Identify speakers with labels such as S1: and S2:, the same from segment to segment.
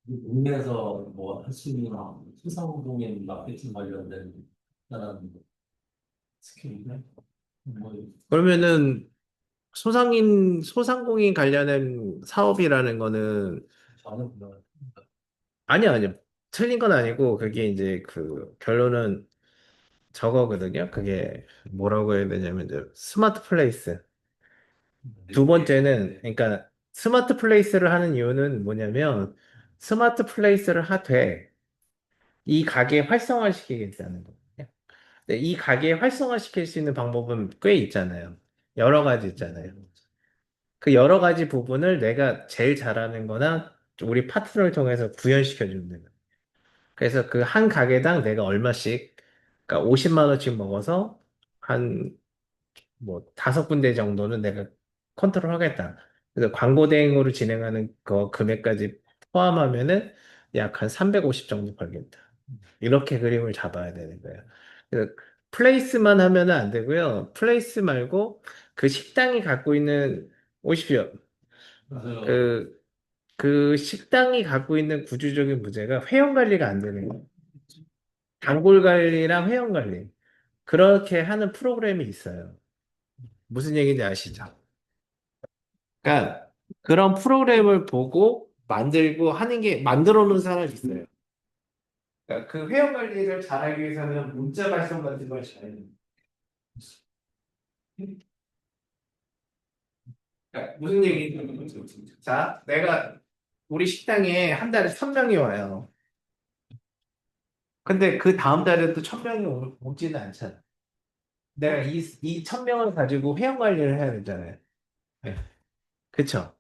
S1: 국내에서 뭐 할 수 있는 소상공인 마케팅 관련된 다른 스킬인데 뭐
S2: 그러면은 소상공인 관련된 사업이라는 거는
S1: 저는 그런
S2: 아니요, 아니요. 틀린 건 아니고 그게 이제 그 결론은 저거거든요. 그게 뭐라고 해야 되냐면 이제 스마트 플레이스. 두 번째는 그러니까 스마트 플레이스를 하는 이유는 뭐냐면 스마트 플레이스를 하되 이 가게 활성화시키겠다는 거예요. 근데 이 가게 활성화시킬 수 있는 방법은 꽤 있잖아요. 여러 가지 있잖아요. 그 여러 가지 부분을 내가 제일 잘하는 거나 우리 파트너를 통해서 구현시켜 주는 거예요. 그래서 그 한 가게당 내가 얼마씩, 그러니까 50만 원씩 먹어서 한 뭐 다섯 군데 정도는 내가 컨트롤 하겠다. 그래서 광고 대행으로 진행하는 그 금액까지 포함하면은 약 한 350 정도 벌겠다. 이렇게 그림을 잡아야 되는 거예요. 그래서 플레이스만 하면은 안 되고요. 플레이스 말고 그 식당이 갖고 있는, 오십시오.
S1: 맞아요.
S2: 그, 그 식당이 갖고 있는 구조적인 문제가 회원 관리가 안 되는 거예요. 단골 관리랑 회원 관리. 그렇게 하는 프로그램이 있어요. 무슨 얘기인지 아시죠? 그러니까 그런 프로그램을 보고 만들고 하는 게 만들어 놓은 사람이 있어요. 그러니까 그 회원 관리를 잘하기 위해서는 문자 발송 같은 걸 잘해야 돼요. 그러니까 무슨 얘기인지. 자, 내가 우리 식당에 한 달에 1,000명이 와요. 근데 그 다음 달에도 1,000명이 오지는 않잖아. 내가 이 1,000명을 가지고 회원 관리를 해야 되잖아요. 네. 그쵸?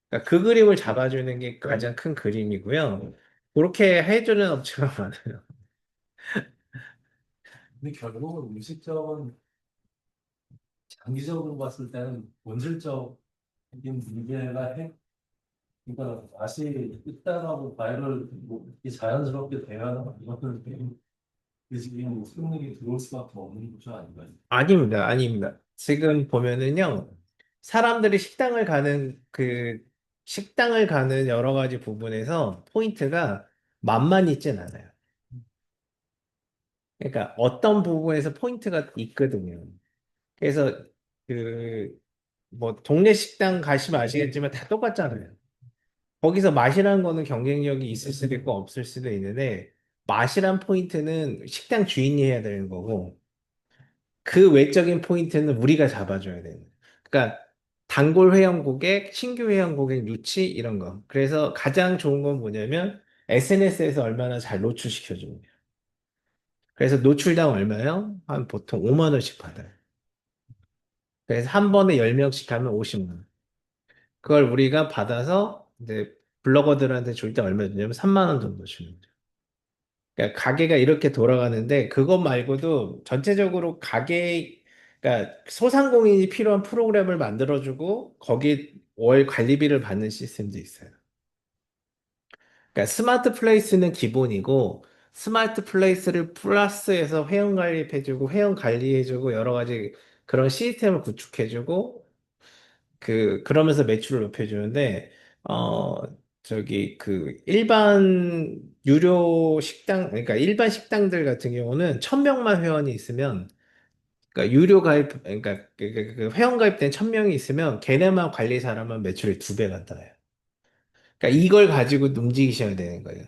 S2: 그러니까 그 그림을 잡아주는 게 가장 큰 그림이고요. 그렇게 해주는 업체가 많아요.
S1: 근데 결국은 음식점은 장기적으로 봤을 때는 본질적인 문제가 그러니까 맛이 있다라고 바이럴 뭐 이렇게 자연스럽게 대하는 이것들 때문에 그 지금 손님이 들어올 수밖에 없는 구조 아닌가요?
S2: 아닙니다. 아닙니다. 지금 보면은요, 사람들이 식당을 가는 여러 가지 부분에서 포인트가 만만 있진 않아요. 그러니까 어떤 부분에서 포인트가 있거든요. 그래서 그, 뭐, 동네 식당 가시면 아시겠지만 다 똑같잖아요. 거기서 맛이라는 거는 경쟁력이 있을 수도 있고 없을 수도 있는데, 맛이란 포인트는 식당 주인이 해야 되는 거고, 그 외적인 포인트는 우리가 잡아줘야 돼요. 그러니까 단골 회원 고객, 신규 회원 고객 유치 이런 거. 그래서 가장 좋은 건 뭐냐면 SNS에서 얼마나 잘 노출시켜주는 거예요. 그래서 노출당 얼마요? 한 보통 5만 원씩 받아요. 그래서 한 번에 10명씩 하면 50만 원. 그걸 우리가 받아서 이제 블로거들한테 줄 때 얼마 주냐면 3만 원 정도 주는 거죠. 그러니까 가게가 이렇게 돌아가는데 그것 말고도 전체적으로 그러니까 소상공인이 필요한 프로그램을 만들어주고 거기 월 관리비를 받는 시스템도 있어요. 그러니까 스마트 플레이스는 기본이고 스마트 플레이스를 플러스해서 회원 가입해주고 회원 관리해주고 여러 가지 그런 시스템을 구축해주고 그러면서 매출을 높여주는데, 어, 저기, 그, 그러니까 일반 식당들 같은 경우는 1,000명만 회원이 있으면, 그러니까 그러니까 그 회원 가입된 1,000명이 있으면 걔네만 관리 잘하면 매출이 2배가 나요. 그러니까 이걸 가지고 움직이셔야 되는 거예요.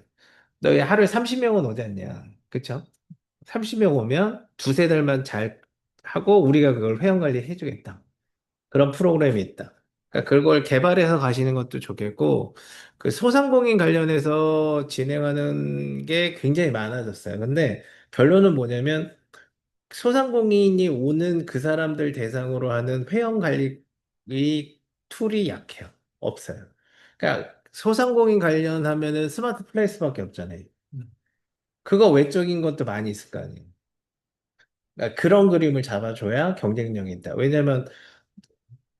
S2: 너희 하루에 30명은 오지 않냐. 그쵸? 30명 오면 두세 달만 잘 하고 우리가 그걸 회원 관리 해주겠다. 그런 프로그램이 있다. 그러니까 그걸 개발해서 가시는 것도 좋겠고, 그 소상공인 관련해서 진행하는 게 굉장히 많아졌어요. 근데 결론은 뭐냐면, 소상공인이 오는 그 사람들 대상으로 하는 회원 관리 툴이 약해요. 없어요. 그러니까 소상공인 관련하면은 스마트 플레이스밖에 없잖아요. 그거 외적인 것도 많이 있을 거 아니에요. 그러니까 그런 그림을 잡아줘야 경쟁력이 있다. 왜냐면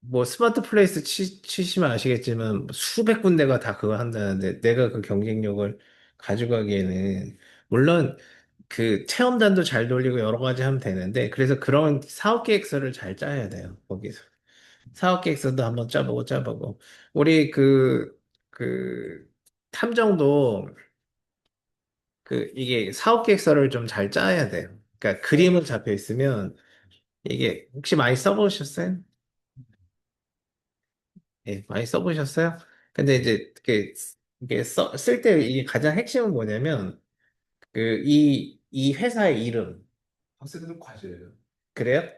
S2: 뭐 스마트 플레이스 치시면 아시겠지만 뭐 수백 군데가 다 그거 한다는데 내가 그 경쟁력을 가져가기에는 물론 그 체험단도 잘 돌리고 여러 가지 하면 되는데 그래서 그런 사업 계획서를 잘 짜야 돼요. 거기서 사업 계획서도 한번 짜보고 우리 그 탐정도 이게 사업 계획서를 좀 잘 짜야 돼요. 그러니까 그림은 잡혀 있으면 이게 혹시 많이 써보셨어요? 예, 많이 써보셨어요? 근데 이제 이게 쓸 때 이게 가장 핵심은 뭐냐면 이 회사의 이름.
S1: 학생들 과제예요.
S2: 그래요?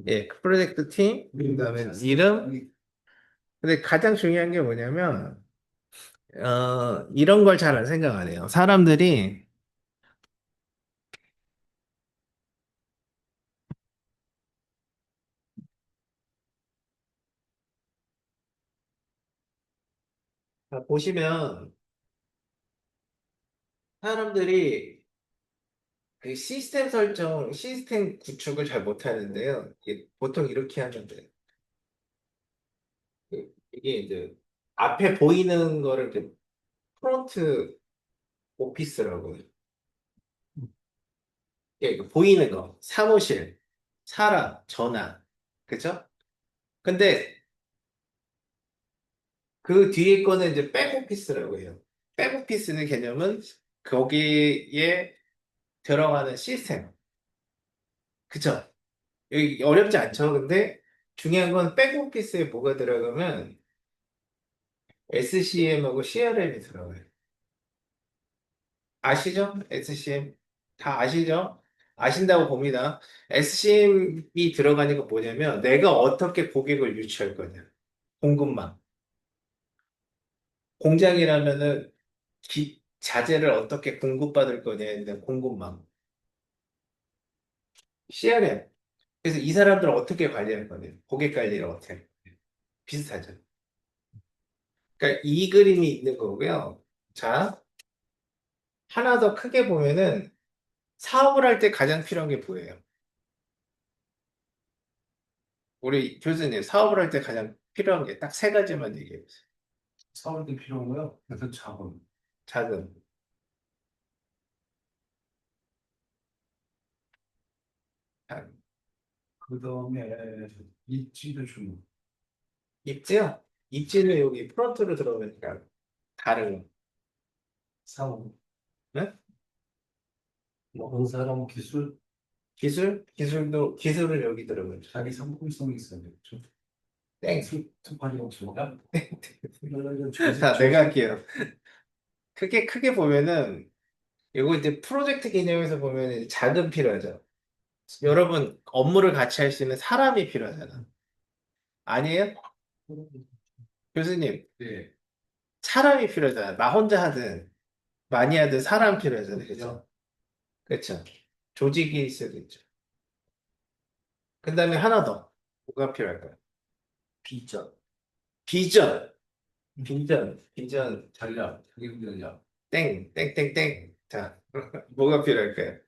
S2: 예, 그 프로젝트 팀, 그다음에 이름. 근데 가장 중요한 게 뭐냐면 이런 걸 잘 안 생각 안 해요. 사람들이 보시면 사람들이 그 시스템 설정, 시스템 구축을 잘 못하는데요. 이게 보통 이렇게 하면 돼요. 이게 이제 앞에 보이는 거를 이제 프론트 오피스라고 해요. 이게 보이는 거, 사무실, 사람, 전화, 그죠? 근데 그 뒤에 거는 이제 백오피스라고 해요. 백오피스의 개념은 거기에 들어가는 시스템, 그죠? 여기 어렵지 않죠? 근데 중요한 건 백오피스에 뭐가 들어가면 SCM하고 CRM이 들어가요. 아시죠? SCM 다 아시죠? 아신다고 봅니다. SCM이 들어가니까 뭐냐면 내가 어떻게 고객을 유치할 거냐. 공급망. 공장이라면은 자재를 어떻게 공급받을 거냐에 대한 공급망. CRM. 그래서 이 사람들을 어떻게 관리할 거냐. 고객 관리를 어떻게 할 거냐. 비슷하죠. 그러니까 이 그림이 있는 거고요. 자, 하나 더 크게 보면은 사업을 할 때 가장 필요한 게 뭐예요? 우리 교수님, 사업을 할 때 가장 필요한 게 딱 세 가지만 얘기해 보세요.
S1: 사원들 필요한 거요. 그래서 자본.
S2: 자금, 자금.
S1: 그 다음에 입지를 주는
S2: 입지요? 입지는 여기 프론트로 들어오니까 다른 거.
S1: 사원.
S2: 네?
S1: 뭐 사람 기술,
S2: 기술은 여기 들어오죠.
S1: 자기 상품성이 있어야 되겠죠.
S2: 땡.
S1: 투파리 없습니다.
S2: 자, 내가 할게요. 크게 보면은 이거 이제 프로젝트 개념에서 보면 이제 자금 필요하죠. 여러분 업무를 같이 할 수 있는 사람이 필요하잖아. 아니에요? 교수님,
S1: 네.
S2: 사람이 필요하잖아. 나 혼자 하든 많이 하든 사람 필요하잖아요. 그죠? 그렇죠. 조직이 있어야 되죠. 그 다음에 하나 더. 뭐가 필요할까요?
S1: 비전,
S2: 비전. 비전.
S1: 전략, 자기 전략.
S2: 땡. 자, 뭐가 필요할까요?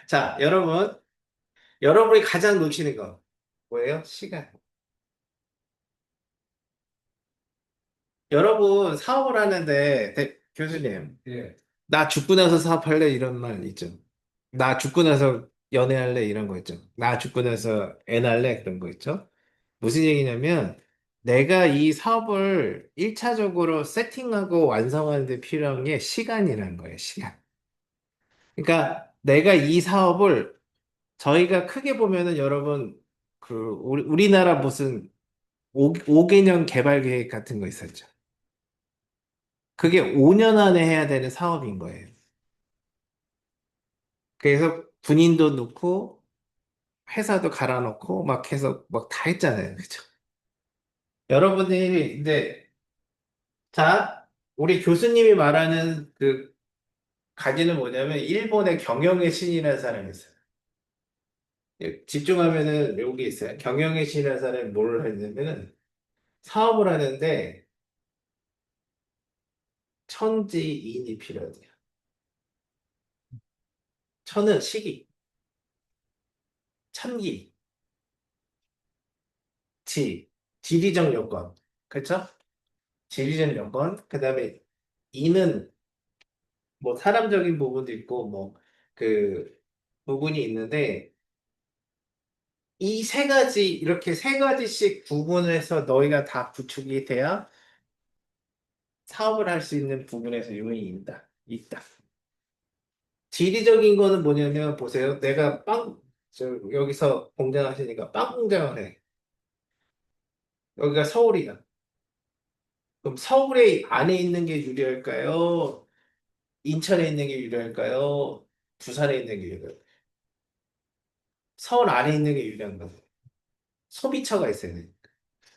S2: 자, 여러분이 가장 놓치는 거 뭐예요? 시간. 여러분 사업을 하는데 교수님,
S1: 예.
S2: 나 죽고 나서 사업할래 이런 말 있죠. 나 죽고 나서 연애할래 이런 거 있죠. 나 죽고 나서 애 낳을래 그런 거 있죠. 무슨 얘기냐면 내가 이 사업을 1차적으로 세팅하고 완성하는 데 필요한 게 시간이라는 거예요. 시간. 그러니까 내가 이 사업을 저희가 크게 보면은 여러분 우리나라 무슨 5개년 개발 계획 같은 거 있었죠. 그게 5년 안에 해야 되는 사업인 거예요. 그래서 군인도 넣고 회사도 갈아놓고 막 해서 막 다 했잖아요. 그죠? 여러분이 이제 자, 우리 교수님이 말하는 그 가지는 뭐냐면 일본의 경영의 신이라는 사람이 있어요. 예, 집중하면은 여기 있어요. 경영의 신이라는 사람이 뭘 하냐면은 사업을 하는데 천지인이 필요해요. 천은 시기, 천기, 지리적 요건. 그렇죠? 지리적 요건. 그다음에 이는 뭐 사람적인 부분도 있고 뭐 그 부분이 있는데 이 세 가지 이렇게 세 가지씩 구분해서 너희가 다 구축이 돼야 사업을 할 수 있는 부분에서 요인이 있다. 지리적인 거는 뭐냐면 보세요. 내가 여기서 공장 하시니까 빵 공장을 해. 여기가 서울이야. 그럼 서울에 안에 있는 게 유리할까요? 인천에 있는 게 유리할까요? 부산에 있는 게 유리할까요? 서울 안에 있는 게 유리한 거죠. 소비처가 있어야 돼.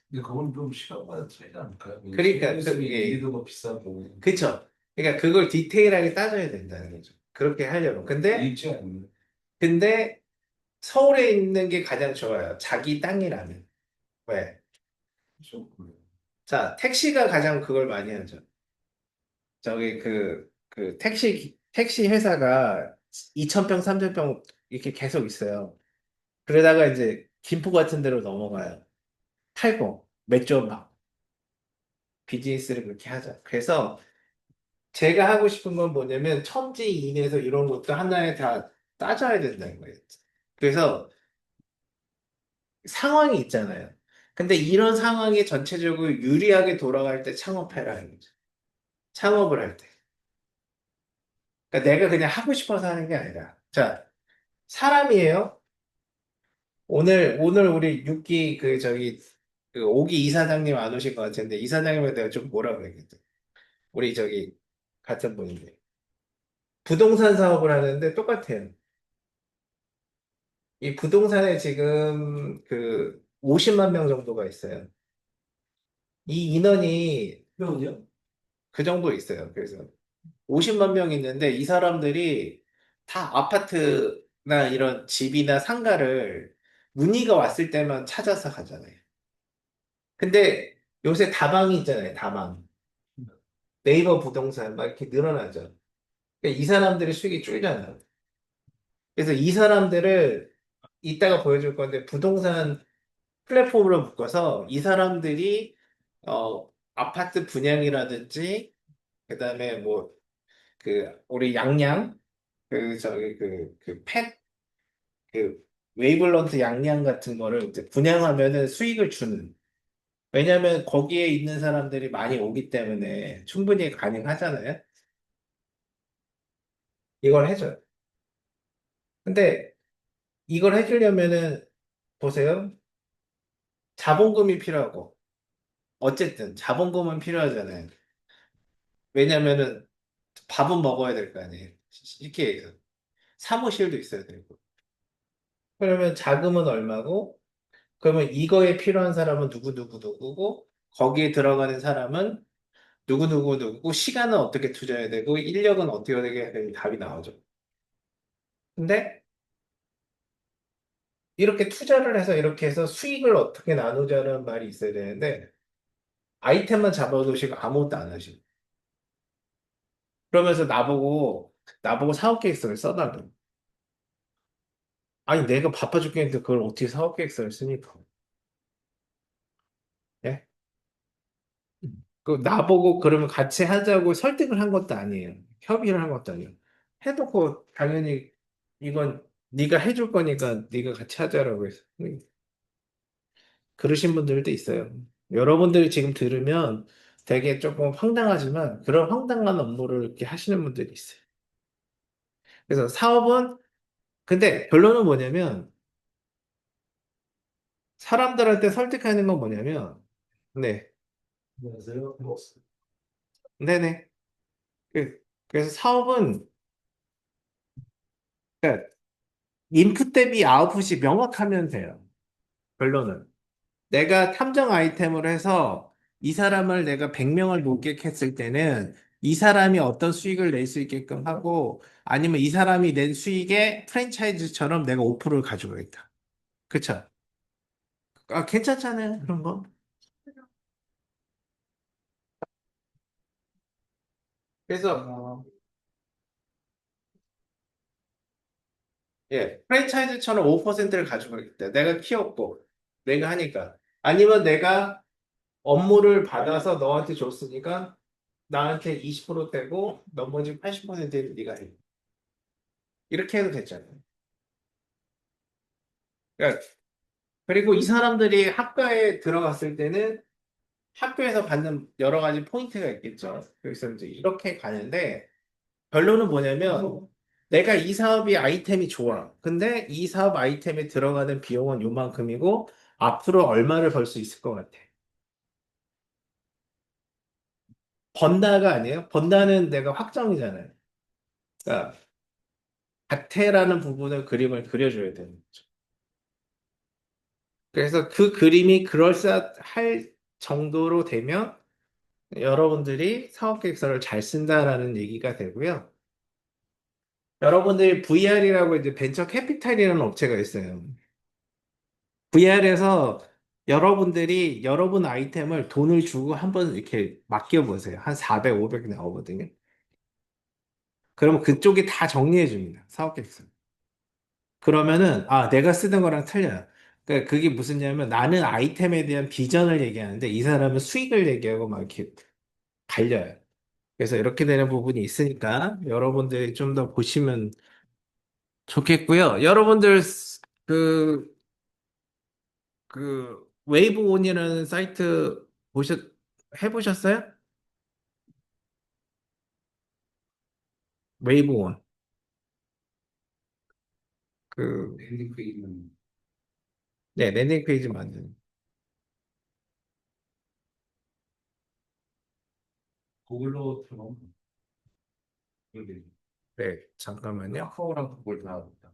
S1: 근데 그건 좀 시간마다 차이지 않을까요?
S2: 그러니까
S1: 서울에서는
S2: 그게
S1: 일도 더 비싸고
S2: 그쵸. 그러니까 그걸 디테일하게 따져야 된다는 거죠. 그렇게 하려면.
S1: 일지 않나요?
S2: 근데 서울에 있는 게 가장 좋아요. 자기 땅이라면. 왜?
S1: 좀
S2: 자, 택시가 가장 그걸 많이 하죠. 저기 그 택시 회사가 2,000평, 3,000평 이렇게 계속 있어요. 그러다가 이제 김포 같은 데로 넘어가요. 팔고 맥주 막 비즈니스를 그렇게 하죠. 그래서 제가 하고 싶은 건 뭐냐면 첨지인에서 이런 것도 하나에 다 따져야 된다는 거예요. 그래서 상황이 있잖아요. 근데 이런 상황이 전체적으로 유리하게 돌아갈 때 창업해라는 거죠. 창업을 할 때. 그러니까 내가 그냥 하고 싶어서 하는 게 아니라. 자, 사람이에요. 오늘 우리 6기 그 5기 이사장님 안 오실 것 같은데 이사장님한테 내가 좀 뭐라 그래야겠다. 우리 같은 분인데. 부동산 사업을 하는데 똑같아요. 이 부동산에 지금 그 50만 명 정도가 있어요. 이 인원이
S1: 표현이요?
S2: 그 정도 있어요. 그래서 50만 명 있는데 이 사람들이 다 아파트나 이런 집이나 상가를 문의가 왔을 때만 찾아서 가잖아요. 근데 요새 다방이 있잖아요. 다방. 네이버 부동산 막 이렇게 늘어나죠. 그러니까 이 사람들의 수익이 줄잖아요. 그래서 이 사람들을 이따가 보여줄 건데 부동산 플랫폼으로 묶어서 이 사람들이 아파트 분양이라든지 그다음에 뭐 우리 양양 그 웨이블런트 양양 같은 거를 이제 분양하면은 수익을 주는 왜냐면 거기에 있는 사람들이 많이 오기 때문에 충분히 가능하잖아요. 이걸 해줘요. 근데 이걸 해주려면은 보세요. 자본금이 필요하고 어쨌든 자본금은 필요하잖아요. 왜냐면은 밥은 먹어야 될 거 아니에요. 이렇게 얘기해요. 사무실도 있어야 되고. 그러면 자금은 얼마고? 그러면 이거에 필요한 사람은 누구고? 거기에 들어가는 사람은 누구고? 시간은 어떻게 투자해야 되고, 인력은 어떻게 해야 되는 답이 나오죠. 근데 이렇게 투자를 해서 이렇게 해서 수익을 어떻게 나누자는 말이 있어야 되는데, 아이템만 잡아두시고 아무것도 안 하시고. 그러면서 나보고 사업 계획서를 써달라. 아니, 내가 바빠 죽겠는데 그걸 어떻게 사업 계획서를 씁니까? 예? 그 나보고 그러면 같이 하자고 설득을 한 것도 아니에요. 협의를 한 것도 아니에요. 해놓고 당연히 이건 네가 해줄 거니까 네가 같이 하자라고 해서 그러신 분들도 있어요. 여러분들이 지금 들으면 되게 조금 황당하지만 그런 황당한 업무를 이렇게 하시는 분들이 있어요. 그래서 사업은 근데 결론은 뭐냐면 사람들한테 설득하는 건 뭐냐면 네,
S1: 안녕하세요.
S2: 네네. 그래서 사업은 그러니까 인풋 대비 아웃풋이 명확하면 돼요. 결론은. 내가 탐정 아이템을 해서 이 사람을 내가 100명을 모객했을 때는 이 사람이 어떤 수익을 낼 수 있게끔 하고 아니면 이 사람이 낸 수익에 프랜차이즈처럼 내가 5%를 가져가겠다. 그쵸? 아, 괜찮잖아요. 그런 거. 그래서, 예, 프랜차이즈처럼 5%를 가져가겠다. 내가 키웠고, 내가 하니까. 아니면 내가 업무를 받아서 너한테 줬으니까 나한테 20% 떼고 나머지 80%는 네가 해. 이렇게 해도 됐잖아요. 그러니까 그리고 이 사람들이 학과에 들어갔을 때는 학교에서 받는 여러 가지 포인트가 있겠죠. 그래서 이제 이렇게 가는데 결론은 뭐냐면 내가 이 사업이 아이템이 좋아. 근데 이 사업 아이템에 들어가는 비용은 요만큼이고 앞으로 얼마를 벌 수 있을 것 같아. 번다가 아니에요. 번다는 내가 확정이잖아요. 그러니까 같애라는 부분을 그림을 그려줘야 되는 거죠. 그래서 그 그림이 그럴싸할 정도로 되면 여러분들이 사업 계획서를 잘 쓴다라는 얘기가 되고요. 여러분들이 VR이라고 이제 벤처 캐피탈이라는 업체가 있어요. VR에서 여러분들이 여러분 아이템을 돈을 주고 한번 이렇게 맡겨보세요. 한 400, 500 나오거든요. 그러면 그쪽이 다 정리해 줍니다. 사업 계획서. 그러면은 아 내가 쓰던 거랑 틀려요. 그러니까 그게 무슨 냐면 나는 아이템에 대한 비전을 얘기하는데 이 사람은 수익을 얘기하고 막 이렇게 갈려요. 그래서 이렇게 되는 부분이 있으니까 여러분들이 좀 더 보시면 좋겠고요. 여러분들 그, 그 웨이브온이라는 사이트 해보셨어요? 웨이브온. 그,
S1: 랜딩 페이지는
S2: 네, 랜딩 페이지 만드는.
S1: 구글로 들어오면 이게
S2: 네, 잠깐만요.
S1: 카카오랑 구글 다 있다.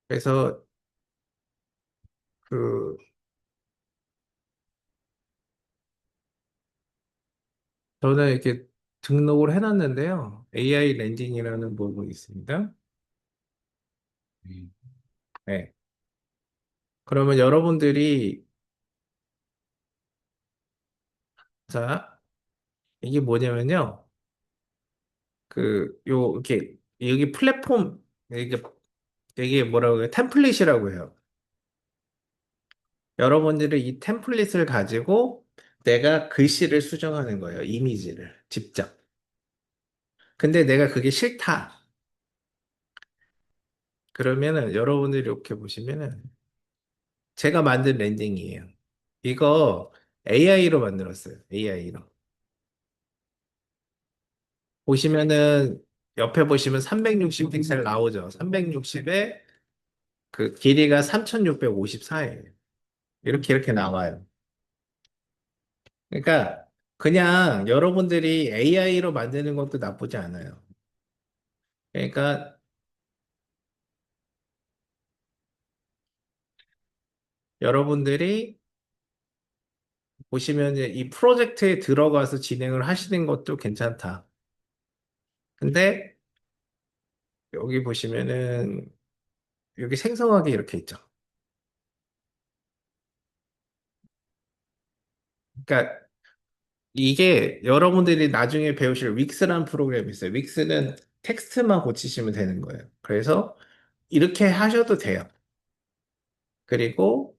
S2: 그래서 그, 저는 이렇게 등록을 해놨는데요. AI 랜딩이라는 부분이 있습니다.
S1: 음.
S2: 네. 그러면 여러분들이, 자, 이게 뭐냐면요. 이렇게, 여기 플랫폼, 이게 뭐라고 해요? 템플릿이라고 해요. 여러분들이 이 템플릿을 가지고 내가 글씨를 수정하는 거예요. 이미지를 직접. 근데 내가 그게 싫다. 그러면은 여러분들이 이렇게 보시면은 제가 만든 랜딩이에요. 이거 AI로 만들었어요. AI로. 보시면은 옆에 보시면 360 픽셀 나오죠. 360에 그 길이가 3654예요. 이렇게 나와요. 그러니까 그냥 여러분들이 AI로 만드는 것도 나쁘지 않아요. 그러니까 여러분들이 보시면 이 프로젝트에 들어가서 진행을 하시는 것도 괜찮다. 근데 여기 보시면은 여기 생성하기 이렇게 있죠. 그러니까 이게 여러분들이 나중에 배우실 윅스라는 프로그램이 있어요. 윅스는 텍스트만 고치시면 되는 거예요. 그래서 이렇게 하셔도 돼요. 그리고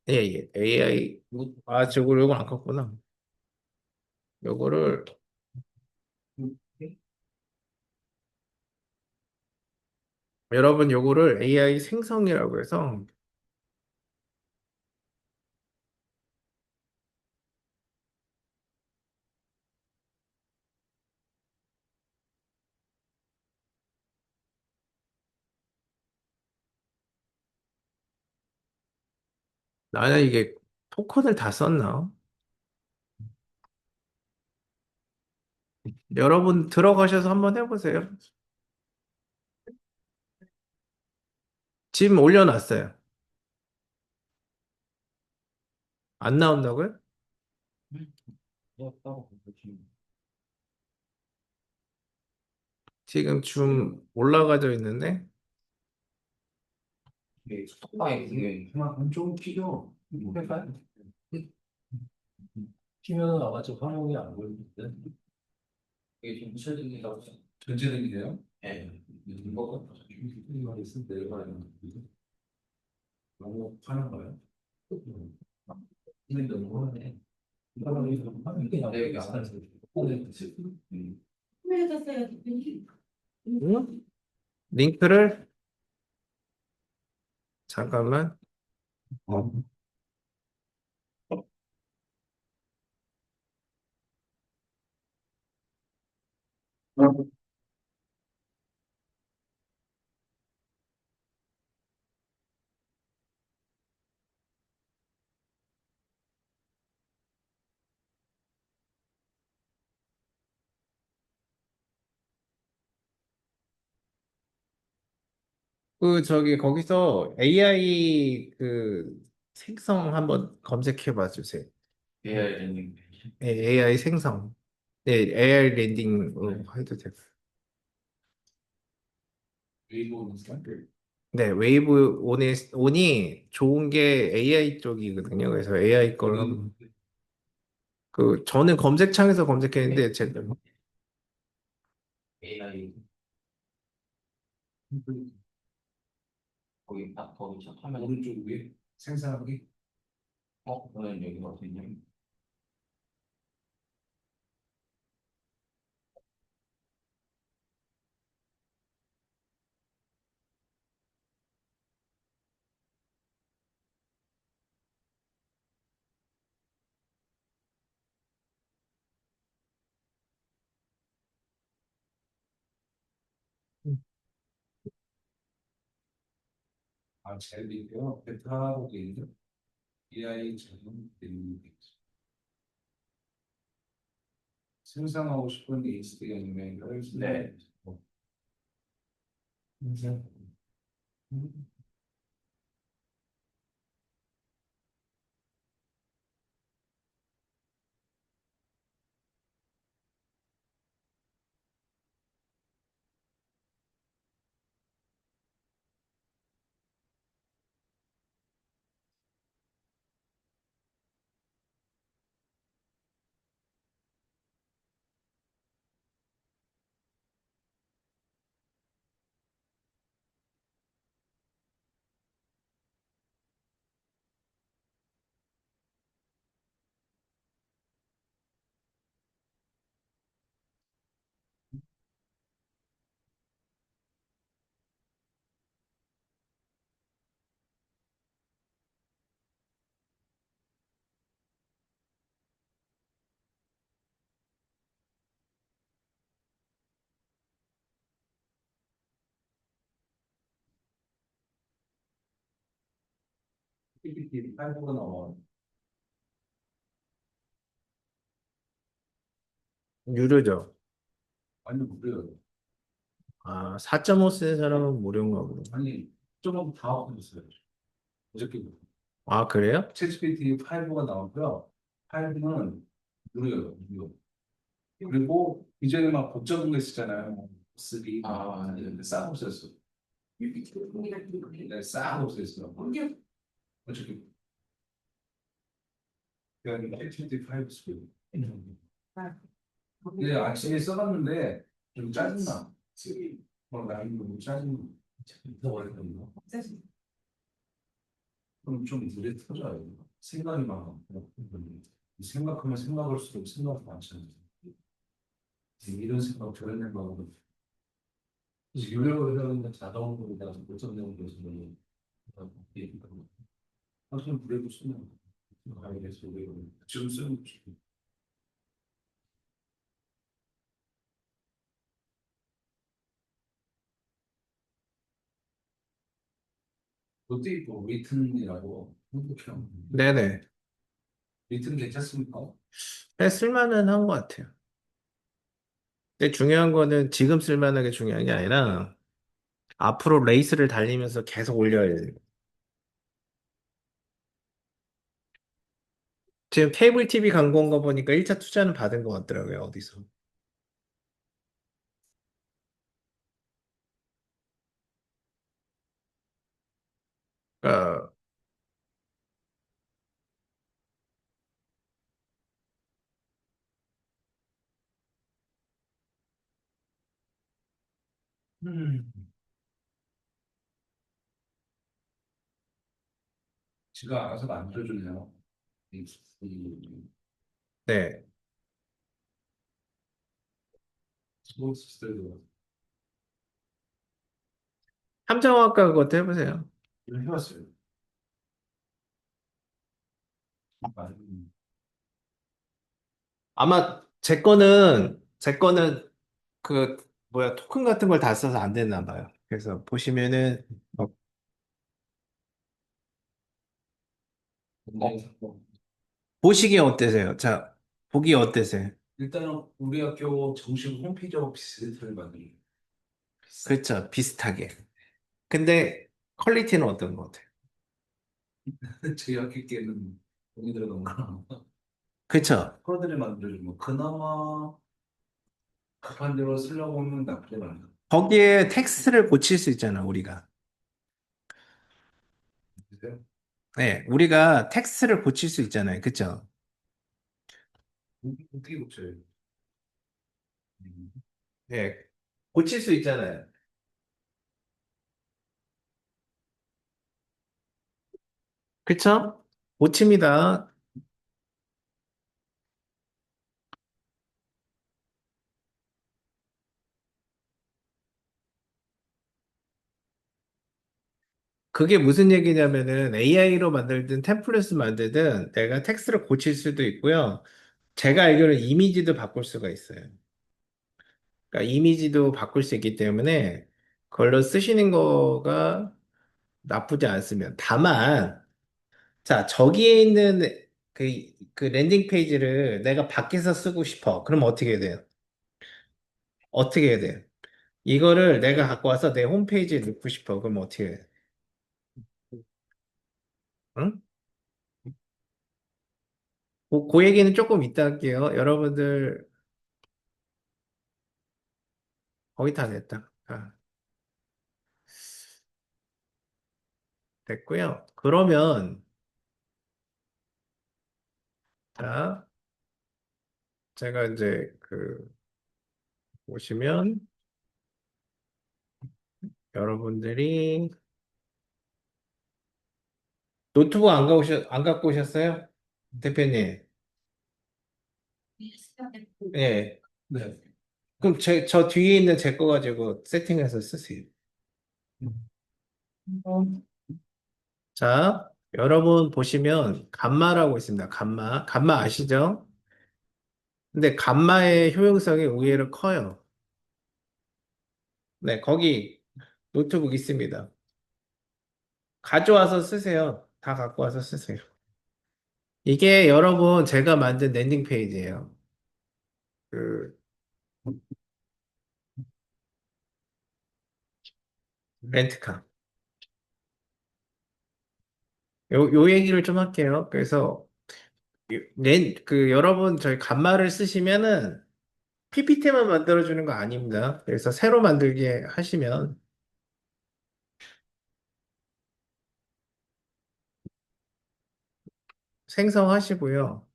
S2: 예, 예. AI 저거 요거 안 컸구나. 요거를 여러분 요거를 AI 생성이라고 해서 나는 이게 토큰을 다 썼나? 여러분 들어가셔서 한번 해보세요. 지금 올려놨어요. 안 나온다고요?
S1: 따로 보시면
S2: 지금 좀 올라가져 있는데
S1: 이게 속도가 이게 그만큼 좀 튀겨. 해봐요. 튀면 아마 좀 화면이 안 보이는데 이게 좀 묻혀진다고 전체적이래요? 예. 이거가 이거 있으면 내려가는 너무 화난 거예요? 이게 너무 화나네. 이거는 화면이 그냥 여기 안 하는
S3: 해줬어요, 대표님.
S2: 응? 링크를 잠깐만. 어. 그 저기 거기서 AI 그 생성 한번 검색해 봐 주세요.
S1: AI 랜딩
S2: AI 생성. 네, AI 랜딩으로 해도 돼요.
S1: 페이지.
S2: 네, 웨이브 온이 좋은 게 AI 쪽이거든요. 그래서 AI 걸 한번 그 저는 검색창에서 검색했는데 제가
S1: AI 거기 첫 화면 오른쪽 위에 생성하기 그러면 여기 어디냐? 제일 밑에요. 베타하고 있는 AI 전용 랜딩 생성하고 싶은 HTML을 네. PPT 8부가 나와.
S2: 유료죠.
S1: 아니 무료요.
S2: 아, 4.5 쓰는 사람은 무료인가 보네.
S1: 아니 조금 다 없어졌어요. 어저께
S2: 아, 그래요?
S1: 챗GPT 5가 나왔고요. 5는 무료예요. 무료. 그리고 이전에 막 복잡한 거 있었잖아요. 쓰리 네. 싹 없었어. 네, 싹 없었어요. 어저께 그냥 챗GPT 5 쓰고. 근데 아침에 써봤는데 좀 짜증나. 나는 너무 짜증나. 잊어버렸거든요. 그럼 좀 눈에 터져요. 생각이 많아. 생각하면 생각할수록 생각이 많잖아요. 이런 생각, 저런 생각으로. 유료를 하는 자동으로 내가 고정되는 것은 사실 그래도 쓰면 가야겠어. 지금 쓰는 거지. 그것도 있고 리튼이라고 행복해요.
S2: 네네.
S1: 리튼 괜찮습니까?
S2: 네, 쓸만은 한 것 같아요. 근데 중요한 거는 지금 쓸만한 게 중요한 게 아니라 앞으로 레이스를 달리면서 계속 올려야 돼요. 지금 케이블 TV 광고인 거 보니까 1차 투자는 받은 것 같더라고요, 어디서. 그러니까,
S1: 음. 지가 알아서 만들어주네요. 이- 이-
S2: 네.
S1: 스포츠들도
S2: 함정학과 그것도 해보세요.
S1: 해봤어요. 많이.
S2: 아마 제 거는 그 뭐야 토큰 같은 걸 다 써서 안 됐나 봐요. 그래서 보시면은
S1: 근데 뭐
S2: 보시기 어때세요? 자, 보기 어때세요?
S1: 일단은 우리 학교 정식 홈페이지하고 비슷하게 만들어요.
S2: 그렇죠. 비슷하게. 근데 퀄리티는 어떤 것 같아요?
S1: 저희 학교 때는 돈이 들어간 거나
S2: 그렇죠.
S1: 프로들이 만들어주면 뭐 그나마 급한 대로 쓰려고 하면 나쁘지 않아요.
S2: 거기에 텍스트를 고칠 수 있잖아, 우리가.
S1: 그래서
S2: 네, 우리가 텍스트를 고칠 수 있잖아요. 그렇죠?
S1: 어떻게 고쳐요? 음.
S2: 네, 고칠 수 있잖아요. 그쵸? 고칩니다. 그게 무슨 얘기냐면은 AI로 만들든 템플릿을 만들든 내가 텍스트를 고칠 수도 있고요. 제가 알기로는 이미지도 바꿀 수가 있어요. 그러니까 이미지도 바꿀 수 있기 때문에 그걸로 쓰시는 거가 나쁘지 않으면 다만 자 저기에 있는 그 랜딩 페이지를 내가 밖에서 쓰고 싶어. 그럼 어떻게 해야 돼요? 어떻게 해야 돼요? 이거를 내가 갖고 와서 내 홈페이지에 넣고 싶어. 그럼 어떻게 해야 돼? 응? 그 얘기는 조금 이따 할게요. 여러분들 거의 다 됐다. 아, 됐고요. 그러면 자 제가 이제 그 보시면 여러분들이 노트북 안 갖고 오셨어요? 대표님. 예.
S1: 네.
S2: 그럼 저 뒤에 있는 제 거 가지고 세팅해서 쓰세요. 자, 여러분 보시면 감마라고 있습니다. 감마. 감마 아시죠? 근데 감마의 효용성이 의외로 커요. 네, 거기 노트북 있습니다. 가져와서 쓰세요. 다 갖고 와서 쓰세요. 이게 여러분 제가 만든 랜딩 페이지예요. 그 렌트카. 요 얘기를 좀 할게요. 그래서 여러분 저희 간마를 쓰시면은 PPT만 만들어주는 거 아닙니다. 그래서 새로 만들게 하시면 생성하시고요.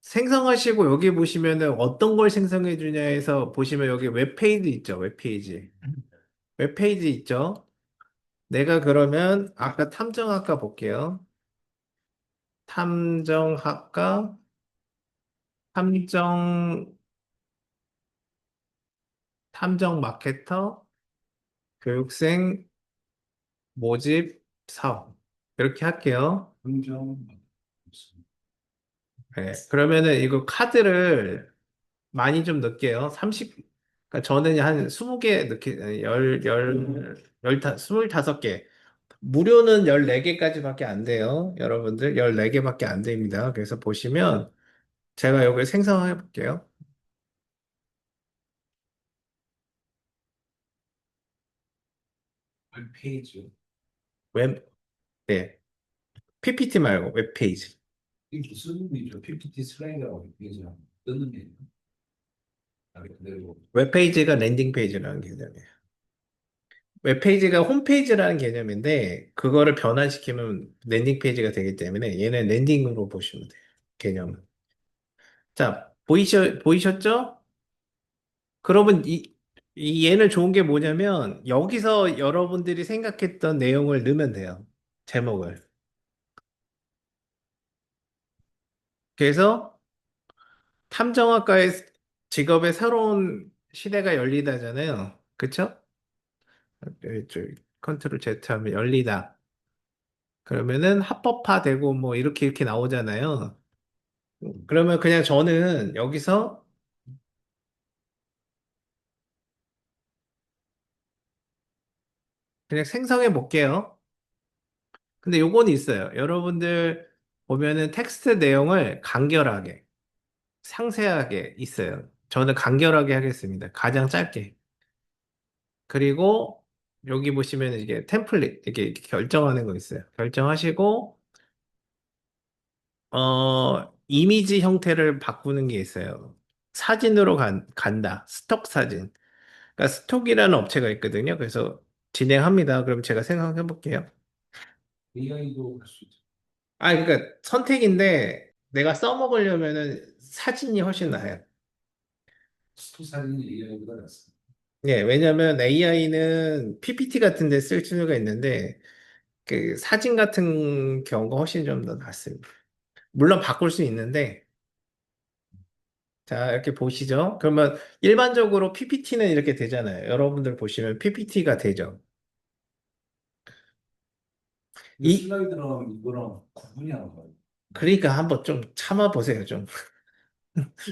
S2: 생성하시고 여기 보시면은 어떤 걸 생성해 주냐에서 보시면 여기 웹페이지 있죠. 웹페이지. 웹페이지 있죠. 내가 그러면 아까 탐정학과 볼게요. 탐정학과, 탐정, 탐정 마케터, 교육생 모집 사업. 이렇게 할게요.
S1: 긍정.
S2: 네, 그러면은 이거 카드를 많이 좀 넣을게요. 그러니까 저는 한 20개 넣게, 25개. 무료는 14개까지밖에 안 돼요. 여러분들 14개밖에 안 됩니다. 그래서 보시면 제가 여기 생성해 볼게요.
S1: 페이지.
S2: 웹, 네. PPT 말고 웹페이지.
S1: 이게 무슨 의미죠? PPT 슬라이드라고 얘기하죠. 뜨는 게. 아, 그대로.
S2: 웹페이지가 랜딩 페이지라는 개념이에요. 웹페이지가 홈페이지라는 개념인데 그거를 변환시키면 랜딩 페이지가 되기 때문에 얘는 랜딩으로 보시면 돼요. 개념은. 자, 보이셨죠? 그러면 이 얘는 좋은 게 뭐냐면 여기서 여러분들이 생각했던 내용을 넣으면 돼요. 제목을. 그래서 탐정학과의 직업의 새로운 시대가 열리다잖아요. 그쵸? 저 컨트롤 Z 하면 열리다. 그러면은 합법화되고 뭐 이렇게 나오잖아요. 그러면 그냥 저는 여기서 그냥 생성해 볼게요. 근데 요건 있어요. 여러분들 보면은 텍스트 내용을 간결하게, 상세하게 있어요. 저는 간결하게 하겠습니다. 가장 짧게. 그리고 여기 보시면 이게 템플릿, 이렇게 결정하는 거 있어요. 결정하시고, 이미지 형태를 바꾸는 게 있어요. 사진으로 간다. 스톡 사진. 그러니까 스톡이라는 업체가 있거든요. 그래서 진행합니다. 그럼 제가 생각해 볼게요.
S1: AI도 할 수 있죠.
S2: 아, 그러니까 선택인데 내가 써먹으려면은 사진이 훨씬 나아요.
S1: 스토 사진이 AI보다 낫습니다.
S2: 예, 왜냐면 AI는 PPT 같은 데 쓸 수가 있는데 그 사진 같은 경우가 훨씬 좀 더 낫습니다. 물론 바꿀 수 있는데 자, 이렇게 보시죠. 그러면 일반적으로 PPT는 이렇게 되잖아요. 여러분들 보시면 PPT가 되죠.
S1: 근데
S2: 이
S1: 슬라이드랑 이거랑 구분이 안 가요.
S2: 그러니까 한번 좀 참아 보세요. 좀,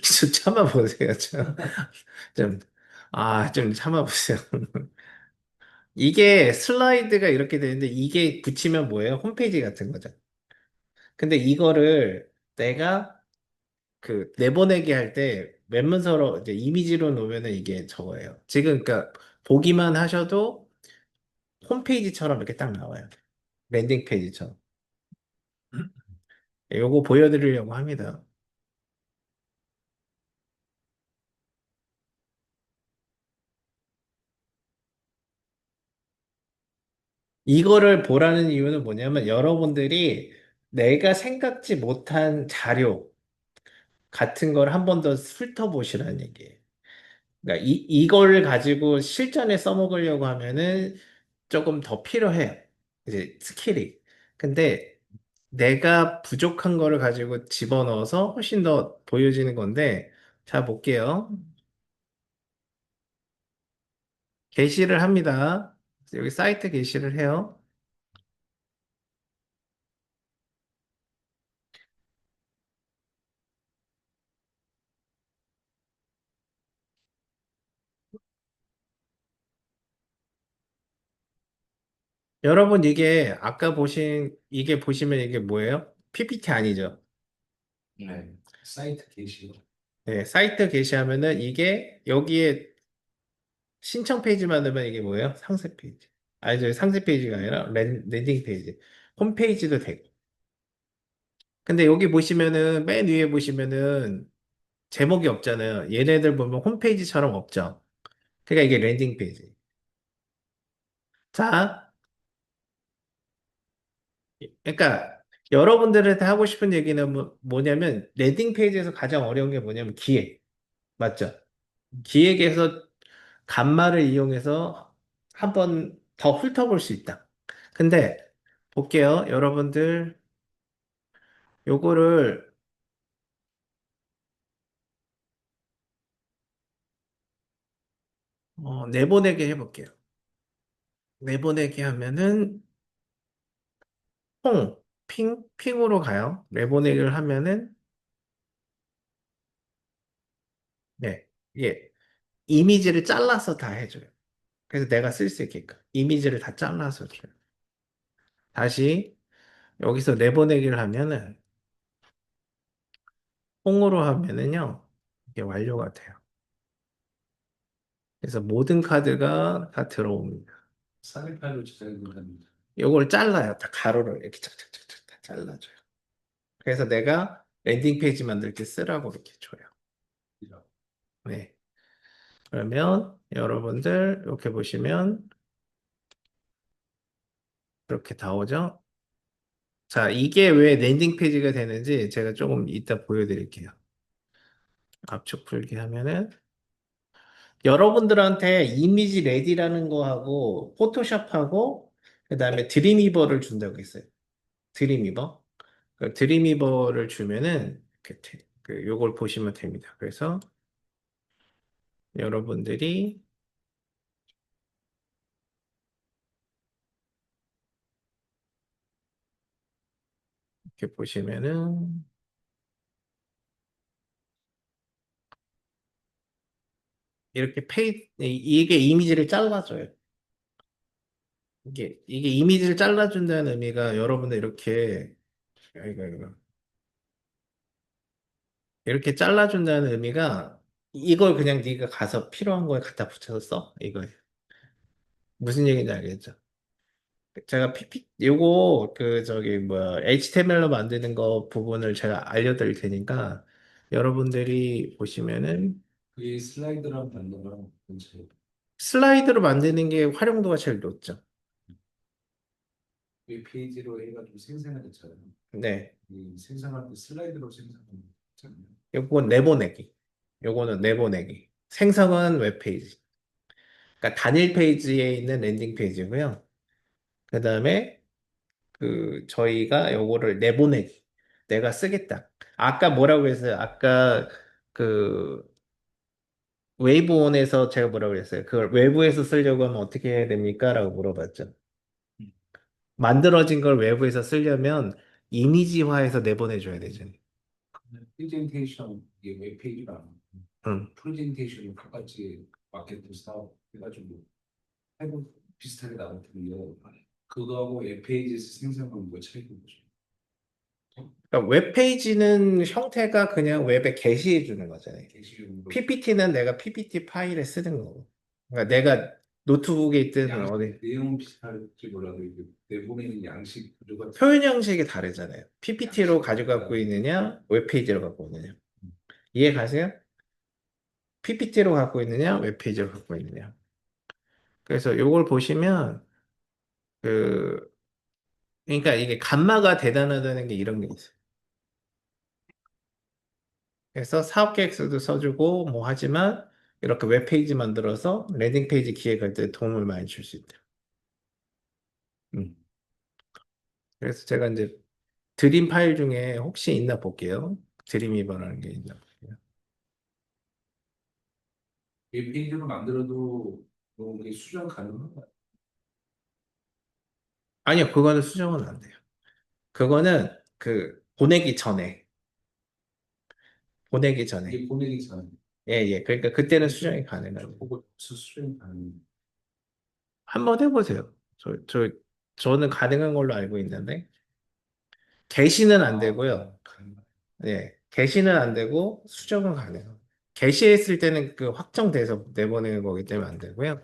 S2: 좀 참아 보세요. 좀, 좀, 좀 참아 보세요. 이게 슬라이드가 이렇게 되는데 이게 붙이면 뭐예요? 홈페이지 같은 거죠. 근데 이거를 내가 그 내보내기 할 때 웹문서로 이제 이미지로 놓으면은 이게 저거예요. 지금 그러니까 보기만 하셔도 홈페이지처럼 이렇게 딱 나와요. 랜딩 페이지처럼. 요거 보여드리려고 합니다. 이거를 보라는 이유는 뭐냐면 여러분들이 내가 생각지 못한 자료 같은 걸 한 번 더 훑어보시라는 얘기예요. 그러니까 이걸 가지고 실전에 써먹으려고 하면은 조금 더 필요해요. 이제 스킬이. 근데 내가 부족한 거를 가지고 집어넣어서 훨씬 더 보여지는 건데, 자, 볼게요. 게시를 합니다. 여기 사이트 게시를 해요. 여러분, 이게 아까 보신, 이게 보시면 이게 뭐예요? PPT 아니죠?
S1: 네. 사이트 게시요.
S2: 네, 사이트 게시하면은 이게 여기에 신청 페이지만 넣으면 이게 뭐예요? 상세 페이지. 아니, 저 상세 페이지가 아니라 랜딩 페이지. 홈페이지도 되고. 근데 여기 보시면은 맨 위에 보시면은 제목이 없잖아요. 얘네들 보면 홈페이지처럼 없죠. 그러니까 이게 랜딩 페이지. 자, 그러니까 여러분들한테 하고 싶은 얘기는 뭐냐면 랜딩 페이지에서 가장 어려운 게 뭐냐면 기획. 맞죠? 기획에서 간말을 이용해서 한번 더 훑어볼 수 있다. 근데 볼게요. 여러분들 요거를 내보내게 해볼게요. 내보내게 하면은 핑으로 가요. 내보내기를 하면은 네, 예, 이미지를 잘라서 다 해줘요. 그래서 내가 쓸 수 있게끔 이미지를 다 잘라서 줘요. 다시 여기서 내보내기를 하면은 콩으로 하면은요 이게 완료가 돼요. 그래서 모든 카드가 다 들어옵니다.
S1: 쌍의 파일로 제작을 합니다.
S2: 이걸 잘라요. 다 가로로 이렇게 착착착착 다 잘라줘요. 그래서 내가 랜딩 페이지 만들 때 쓰라고 이렇게 줘요. 네. 그러면 여러분들 이렇게 보시면 이렇게 다 오죠? 자, 이게 왜 랜딩 페이지가 되는지 제가 조금 이따 보여드릴게요. 압축 풀기 하면은 여러분들한테 이미지 레디라는 거하고 포토샵하고 그다음에 드림위버를 준다고 했어요. 드림위버. 그 드림위버를 주면은 이렇게 요걸 보시면 됩니다. 그래서 여러분들이 이렇게 보시면은 이렇게 이게 이미지를 잘라줘요. 이게 이미지를 잘라준다는 의미가 여러분들 이거. 이렇게 잘라준다는 의미가 이걸 그냥 네가 가서 필요한 거에 갖다 붙여서 써. 이거예요. 무슨 얘기인지 알겠죠? 제가 요거 저기 뭐야 HTML로 만드는 거 부분을 제가 알려드릴 테니까 여러분들이 보시면은
S1: 그게 슬라이드랑 받는 거랑 차이.
S2: 슬라이드로 만드는 게 활용도가 제일 높죠.
S1: 이 페이지로 해가지고 생성을 했잖아요.
S2: 네.
S1: 이 생성할 때 슬라이드로 생성하는 거잖아요.
S2: 요건 내보내기. 요거는 내보내기. 생성은 웹페이지. 그러니까 단일 페이지에 있는 랜딩 페이지고요. 그다음에 저희가 요거를 내보내기. 내가 쓰겠다. 아까 뭐라고 했어요? 아까 그 웨이브온에서 제가 뭐라고 그랬어요? 그걸 외부에서 쓰려고 하면 어떻게 해야 됩니까? 라고 물어봤죠. 만들어진 걸 외부에서 쓰려면 이미지화해서 내보내줘야 되잖아요.
S1: 프레젠테이션 이게 웹페이지랑
S2: 응.
S1: 프레젠테이션을 같이 마케팅 사업 해가지고 해보 비슷하게 나오거든요. 그거하고 웹페이지에서 생성하는 거 차이가 뭐죠?
S2: 그러니까 웹페이지는 형태가 그냥 웹에 게시해 주는 거잖아요.
S1: 게시용으로
S2: PPT는 내가 PPT 파일에 쓰는 거고. 그러니까 내가 노트북에 있든 어디
S1: 내용은 비슷할지 몰라도 이게 내보내는 양식 구조가
S2: 표현 형식이 다르잖아요. PPT로
S1: 양식이
S2: 가져갖고
S1: 다르다.
S2: 있느냐, 웹페이지로 갖고 있느냐. 이해 가세요? PPT로 갖고 있느냐, 웹페이지로 갖고 있느냐. 그래서 요걸 보시면 그 그러니까 이게 감마가 대단하다는 게 이런 게 있어요. 그래서 사업 계획서도 써주고 뭐 하지만 이렇게 웹페이지 만들어서 랜딩 페이지 기획할 때 도움을 많이 줄 수 있대요. 음. 그래서 제가 이제 드림 파일 중에 혹시 있나 볼게요. 드림이버라는 게 있나 볼게요.
S1: 웹페이지로 만들어도 뭐 이게 수정 가능한가요?
S2: 아니요, 그거는 수정은 안 돼요. 그거는 보내기 전에.
S1: 이게 보내기 전에
S2: 예, 예. 그러니까 그때는 수정이 가능하죠.
S1: 보고 수정 가능.
S2: 한번 해보세요. 저는 가능한 걸로 알고 있는데, 게시는 안 되고요.
S1: 가능.
S2: 예, 게시는 안 되고 수정은 가능해요. 게시했을 때는 확정돼서 내보내는 거기 때문에 안 되고요.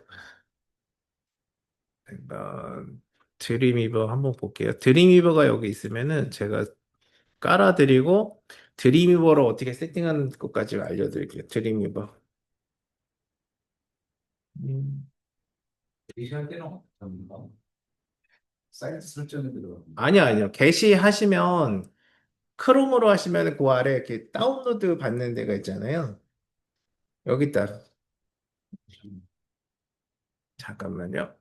S2: 드림위버 한번 볼게요. 드림위버가 여기 있으면은 제가 깔아드리고 드림위버로 어떻게 세팅하는 것까지 알려드릴게요. 드림위버. 음,
S1: 게시할 때는 어떻습니까? 사이트 설정에 들어갑니다.
S2: 아니요. 게시하시면 크롬으로 하시면 그 아래 이렇게 다운로드 받는 데가 있잖아요. 여기 있다. 잠깐만요.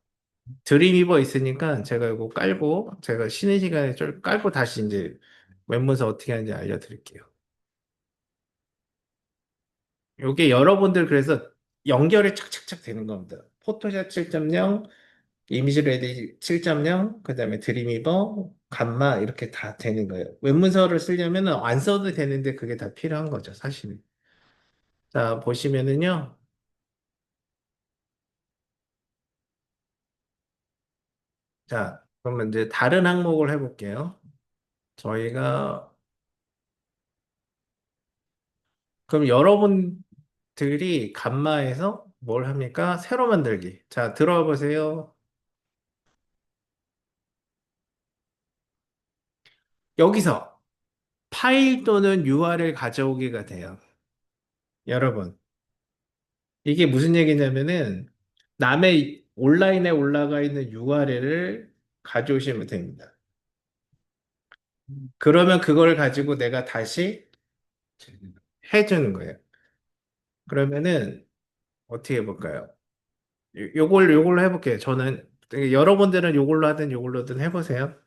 S2: 드림위버 있으니까 제가 이거 깔고 제가 쉬는 시간에 좀 깔고 다시 이제 웹문서 어떻게 하는지 알려드릴게요. 이게 여러분들 그래서 연결이 착착착 되는 겁니다. 포토샵 7.0, 이미지 레디 7.0, 그다음에 드림위버, 감마 이렇게 다 되는 거예요. 웹문서를 쓰려면 안 써도 되는데 그게 다 필요한 거죠, 사실은. 자, 보시면은요. 자, 그러면 이제 다른 항목을 해볼게요. 저희가 그럼 여러분들이 감마에서 뭘 합니까? 새로 만들기. 자, 들어와 보세요. 여기서 파일 또는 URL 가져오기가 돼요. 여러분, 이게 무슨 얘기냐면은 남의 온라인에 올라가 있는 URL을 가져오시면 됩니다. 그러면 그걸 가지고 내가 다시 해주는 거예요. 그러면은 어떻게 해볼까요? 요걸로 해볼게요. 저는 여러분들은 요걸로 하든 요걸로든 해보세요.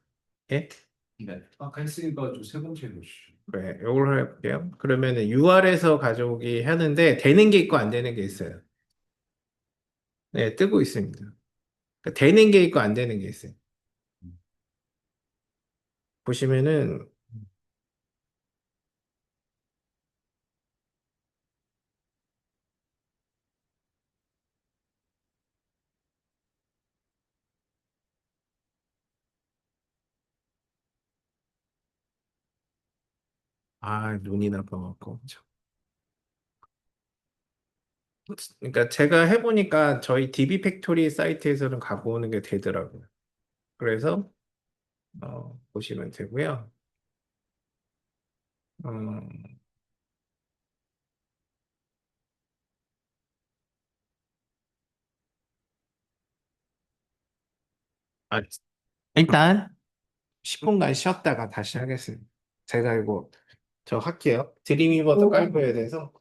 S2: 예?
S1: 네. 아까 했으니까 좀 세 번째 해보시죠.
S2: 네, 요걸로 해볼게요. 그러면은 UR에서 가져오기 하는데 되는 게 있고 안 되는 게 있어요. 네, 뜨고 있습니다. 그러니까 되는 게 있고 안 되는 게 있어요. 보시면은 눈이 나빠갖고. 참. 그러니까 제가 해보니까 저희 DB 팩토리 사이트에서는 갖고 오는 게 되더라고요. 그래서 보시면 되고요. 음, 아, 일단 10분간 쉬었다가 다시 하겠습니다. 제가 이거 저 할게요. 드림위버도 깔고 해야 돼서.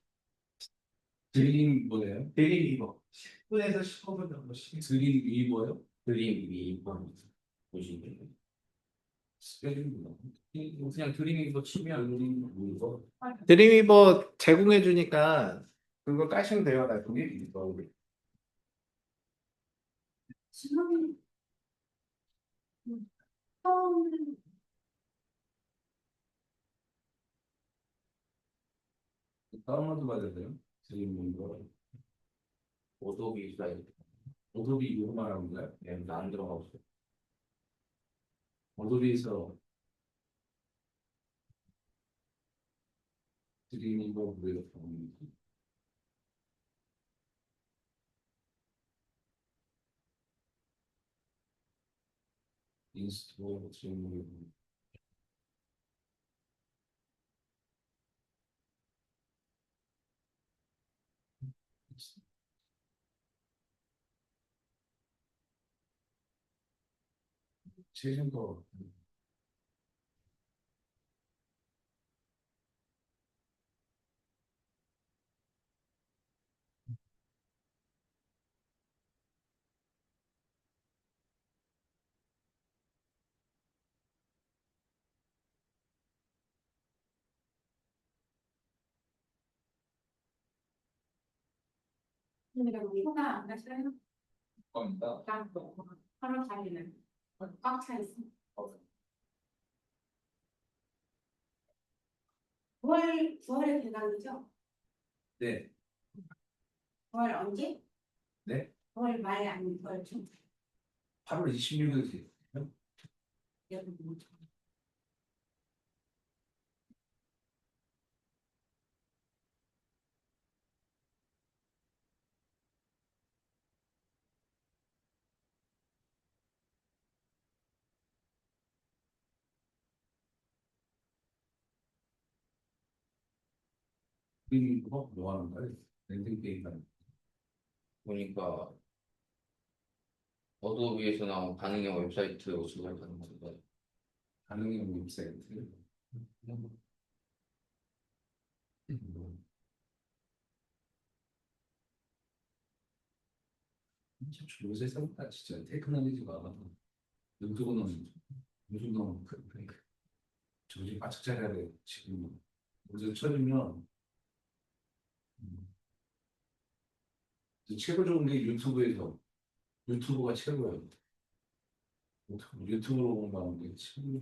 S1: 드림 뭐예요?
S2: 드림위버 10분에서 15분 정도 쉬
S1: 드림 위버요?
S4: 드림 위버 보시면 그냥 드림 위버 치면
S1: 드림 위버.
S2: 드림위버 제공해 주니까 그거 까시면 돼요. 나중에.
S3: 지금 처음
S1: 다운로드 받아야 돼요? 드림 위버.
S4: 오도비 사이트
S1: 어도비 이거 말하는 거야?
S4: 네, 안 들어가고 있어요.
S1: 어도비에서 드림 위버 무료로 보는 거지. 인스톨 드림 위버. 최신 거.
S3: 내가 위로가 안 갔어요.
S4: 겁니다.
S3: 난 하루 달리는 꽉 차 있어. 9월에 대강이죠?
S4: 네,
S3: 9월 언제?
S4: 네.
S3: 9월 말 아니면 9월 중?
S4: 8월 26일
S3: 여러분 뭐죠?
S1: 드림 위버 뭐 하는 거야? 랜딩 게임 하는 거.
S4: 보니까 어도비에서 나온 반응형 웹사이트 조작하는 건데
S1: 반응형 웹사이트. 참 요새 생각보다 진짜 테크놀로지가 유튜브는 요즘 너무 정신 바짝 차려야 돼. 지금 요새 쳐주면 최고 좋은 게 유튜브에서 유튜브가 최고예요. 유튜브로 공부하는 게 최고.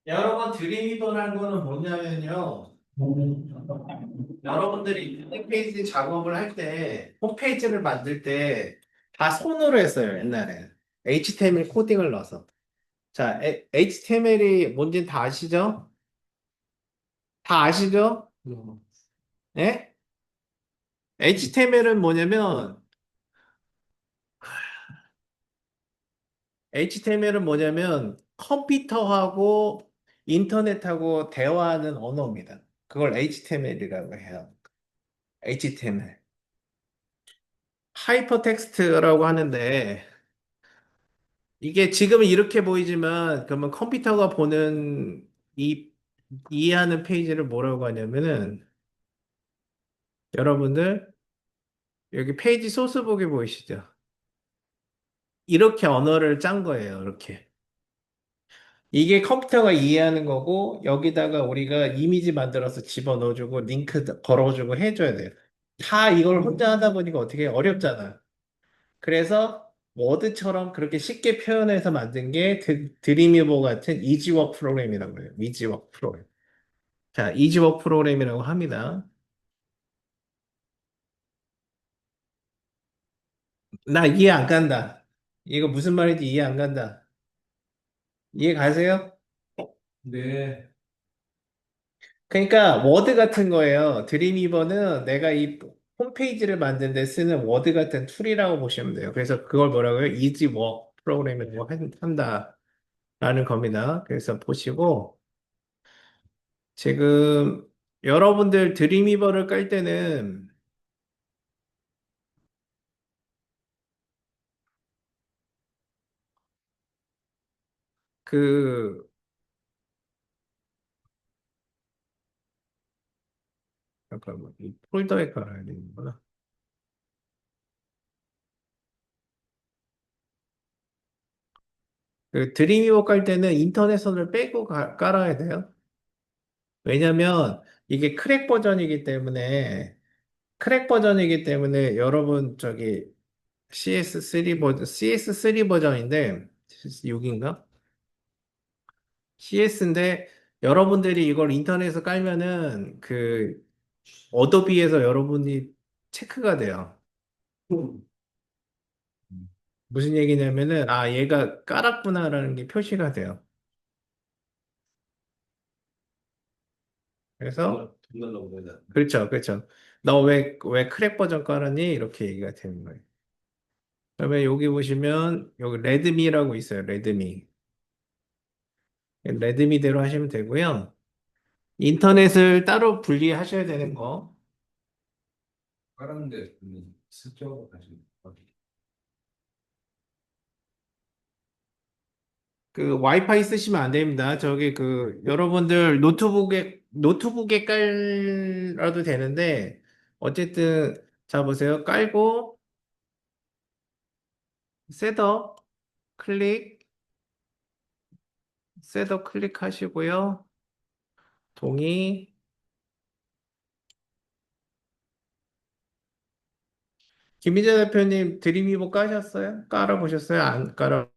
S2: 여러분 드림이버라는 거는 뭐냐면요. 여러분들이 홈페이지 작업을 할 때, 홈페이지를 만들 때 다 손으로 했어요, 옛날에. HTML 코딩을 넣어서. 자, HTML이 뭔지 다 아시죠? 다 아시죠? 예? HTML은 뭐냐면, 컴퓨터하고 인터넷하고 대화하는 언어입니다. 그걸 HTML이라고 해요. HTML. 하이퍼텍스트라고 하는데, 이게 지금은 이렇게 보이지만, 그러면 컴퓨터가 보는 이, 이해하는 페이지를 뭐라고 하냐면은, 여러분들, 여기 페이지 소스북이 보이시죠? 이렇게 언어를 짠 거예요, 이렇게. 이게 컴퓨터가 이해하는 거고, 여기다가 우리가 이미지 만들어서 집어넣어주고, 링크 걸어주고 해줘야 돼요. 다 이걸 혼자 하다 보니까 어떻게 어렵잖아. 그래서 워드처럼 그렇게 쉽게 표현해서 만든 게 드림이버 같은 이지워크 프로그램이라고 해요. 이지워크 프로그램. 자, 이지워크 프로그램이라고 합니다. 나 이해 안 간다. 이거 무슨 말인지 이해 안 간다. 이해 가세요?
S1: 네.
S2: 그러니까 워드 같은 거예요. 드림이버는 내가 이 홈페이지를 만드는 데 쓰는 워드 같은 툴이라고 보시면 돼요. 그래서 그걸 뭐라고요? 이지워크 프로그램이라고 한다라는 겁니다. 그래서 보시고 지금 여러분들 드림위버를 깔 때는 그 잠깐만 이 폴더에 깔아야 되는구나. 그 드림위버 깔 때는 인터넷 선을 빼고 깔아야 돼요. 왜냐면 이게 크랙 버전이기 때문에 여러분 저기 CS3 버전인데 6인가? CS인데 여러분들이 이걸 인터넷에서 깔면은 그 어도비에서 여러분이 체크가 돼요. 무슨 얘기냐면은 아 얘가 깔았구나라는 게 표시가 돼요. 그래서
S1: 돈 달라고 그러냐.
S2: 그렇죠, 그렇죠. 너 왜 크랙 버전 깔았니? 이렇게 얘기가 되는 거예요. 그다음에 여기 보시면 여기 레드미라고 있어요. 레드미. 레드미대로 하시면 되고요. 인터넷을 따로 분리하셔야 되는 거.
S1: 깔았는데 슬쩍 다시.
S2: 그 와이파이 쓰시면 안 됩니다. 저기 그 여러분들 노트북에 깔아도 되는데 어쨌든 자 보세요. 깔고 셋업 클릭 셋업 클릭하시고요. 동의. 김희재 대표님 드림이보 까셨어요? 깔아보셨어요? 안 깔아